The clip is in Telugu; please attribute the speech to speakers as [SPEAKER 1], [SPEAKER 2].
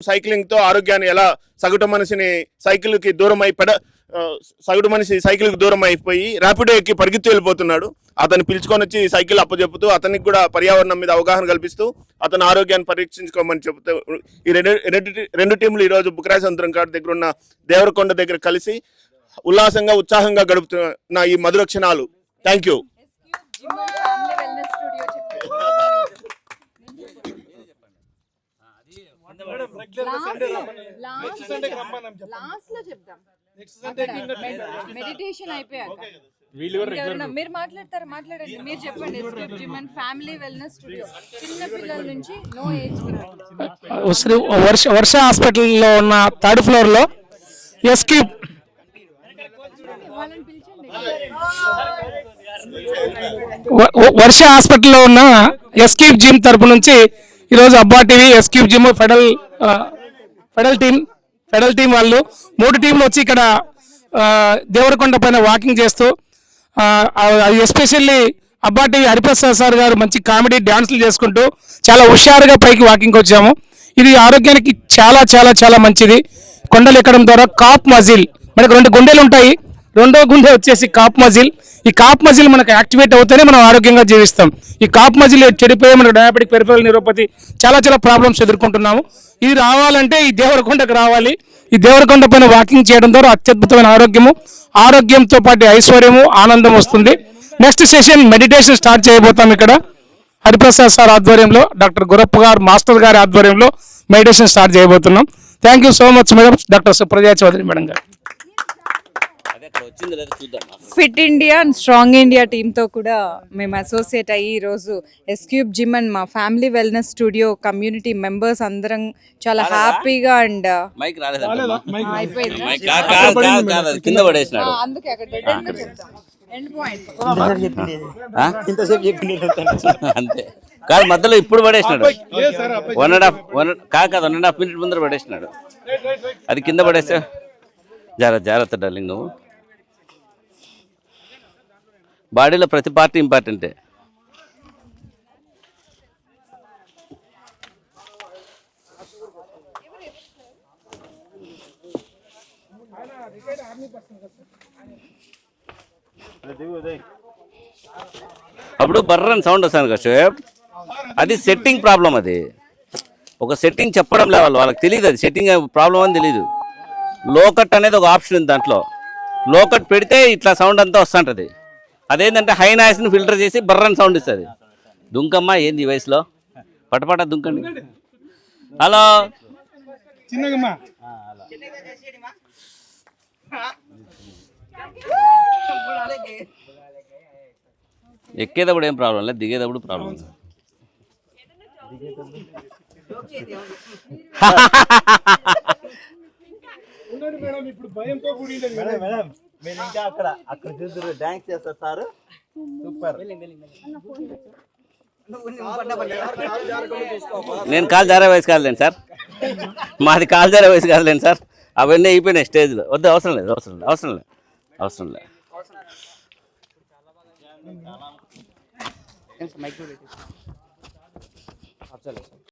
[SPEAKER 1] సైక్లింగ్ తో ఆరోగ్యాన్ని ఎలా సగటు మనిషిని సైకిల్కి దూరం అయి సగటు మనిషి సైకిల్కి దూరం అయిపోయి ర్యాపిడో ఎక్కి పరిగెత్తి వెళ్ళిపోతున్నాడు. అతను పిలుచుకొని వచ్చి సైకిల్ అప్పచెప్పుతూ అతనికి కూడా పర్యావరణం మీద అవగాహన కల్పిస్తూ అతని ఆరోగ్యాన్ని పరీక్షించుకోమని చెబుతూ ఈ రెండు టీంలు ఈరోజు బుక్రాయ సముద్రం కాడ దగ్గర ఉన్న దేవరకొండ దగ్గర కలిసి ఉల్లాసంగా ఉత్సాహంగా గడుపుతున్న ఈ మధుర క్షణాలు. Thank you.
[SPEAKER 2] మెడిటేషన్ అయిపోయాక మీరు మాట్లాడండి, మీరు చెప్పండి. Escape gym and family wellness studio, చిన్న పిల్లల నుంచి నో ఏజ్.
[SPEAKER 3] వర్ష హాస్పిటల్లో ఉన్న థర్డ్ ఫ్లోర్ లో ఎస్కేప్ వర్ష హాస్పిటల్లో ఉన్న ఎస్కేప్ జిమ్ తరపు నుంచి ఈరోజు అబ్బా TV escape gym pedal team వాళ్ళు 3 టీంలు వచ్చి ఇక్కడ దేవరకొండ పైన వాకింగ్ చేస్తూ ఎస్పెషల్లీ అబ్బా టీవీ హరిప్రసాద్ సార్ గారు మంచి కామెడీ డ్యాన్సులు చేసుకుంటూ చాలా హుషారుగా పైకి వాకింగ్కి వచ్చాము. ఇది ఆరోగ్యానికి చాలా చాలా చాలా మంచిది. కొండలు ఎక్కడం ద్వారా కాప్ మజిల్, మనకు 2 గుండెలు ఉంటాయి, 2వ గుండె వచ్చేసి కాప్ మజిల్. ఈ కాప్ మజిల్ మనకు యాక్టివేట్ అవుతేనే మనం ఆరోగ్యంగా జీవిస్తాం. ఈ కాప్ మజిల్ చెడిపోయి మనకు డయాబెటిక్ పెరిఫెరల్ న్యూరోపతి చాలా చాలా ప్రాబ్లమ్స్ ఎదుర్కొంటున్నాము. ఇది రావాలంటే ఈ దేవరకొండకు రావాలి. ఈ దేవరకొండ పైన వాకింగ్ చేయడం ద్వారా అత్యద్భుతమైన ఆరోగ్యంతో పాటు ఐశ్వర్యము ఆనందం వస్తుంది. నెక్స్ట్ సెషన్ మెడిటేషన్ స్టార్ట్ చేయబోతాం. ఇక్కడ హరిప్రసాద్ సార్ ఆధ్వర్యంలో, డాక్టర్ గురప్ప గారు మాస్టర్ గారి ఆధ్వర్యంలో మెడిటేషన్ స్టార్ట్ చేయబోతున్నాం. Thank you so much madam, doctor Supraja Chowdary madam గారు.
[SPEAKER 2] Fit India and strong India టీంతో కూడా మేము అసోసియేట్ అయ్యి ఈరోజు ఎస్కేప్ జిమ్ అండ్ మా family wellness studio community members అందరం చాలా హ్యాపీగా అండ్ అందుకే అక్కడ
[SPEAKER 4] అంతే కాదు, మధ్యలో ఇప్పుడు పడేసినాడు. 1.5 మినిట్ ముందర పడేసినాడు. అది కింద పడేస్తే జాగ్రత్త డార్లింగ్. నువ్వు బాడీలో ప్రతి పార్టీ ఇంపార్టెంటే. అప్పుడు బర్రని సౌండ్ వస్తాను కదా, అది సెట్టింగ్ ప్రాబ్లం. అది ఒక సెట్టింగ్ చెప్పడం లేదు వాళ్ళకి తెలియదు, అది సెట్టింగ్ ప్రాబ్లం అని తెలియదు. లోకట్ అనేది ఒక ఆప్షన్ ఉంది దాంట్లో. లోకట్ పెడితే ఇట్లా సౌండ్ అంతా వస్తుంటుంది. అదేంటంటే హై నాయిస్ని ఫిల్టర్ చేసి బర్రని సౌండ్ ఇస్తుంది. దుంకమ్మ ఏంది ఈ వయసులో, పటపట దుంకండి. హలో ఎక్కేటప్పుడు ఏం ప్రాబ్లం లేదు, దిగేటప్పుడు ప్రాబ్లం. నేను కాలు జారే వయసు కాదులేండి సార్, మాది కాలు జారే వయసు కాదులేండి సార్. అవన్నీ అయిపోయినాయి స్టేజ్లో. వద్దు, అవసరం లేదు.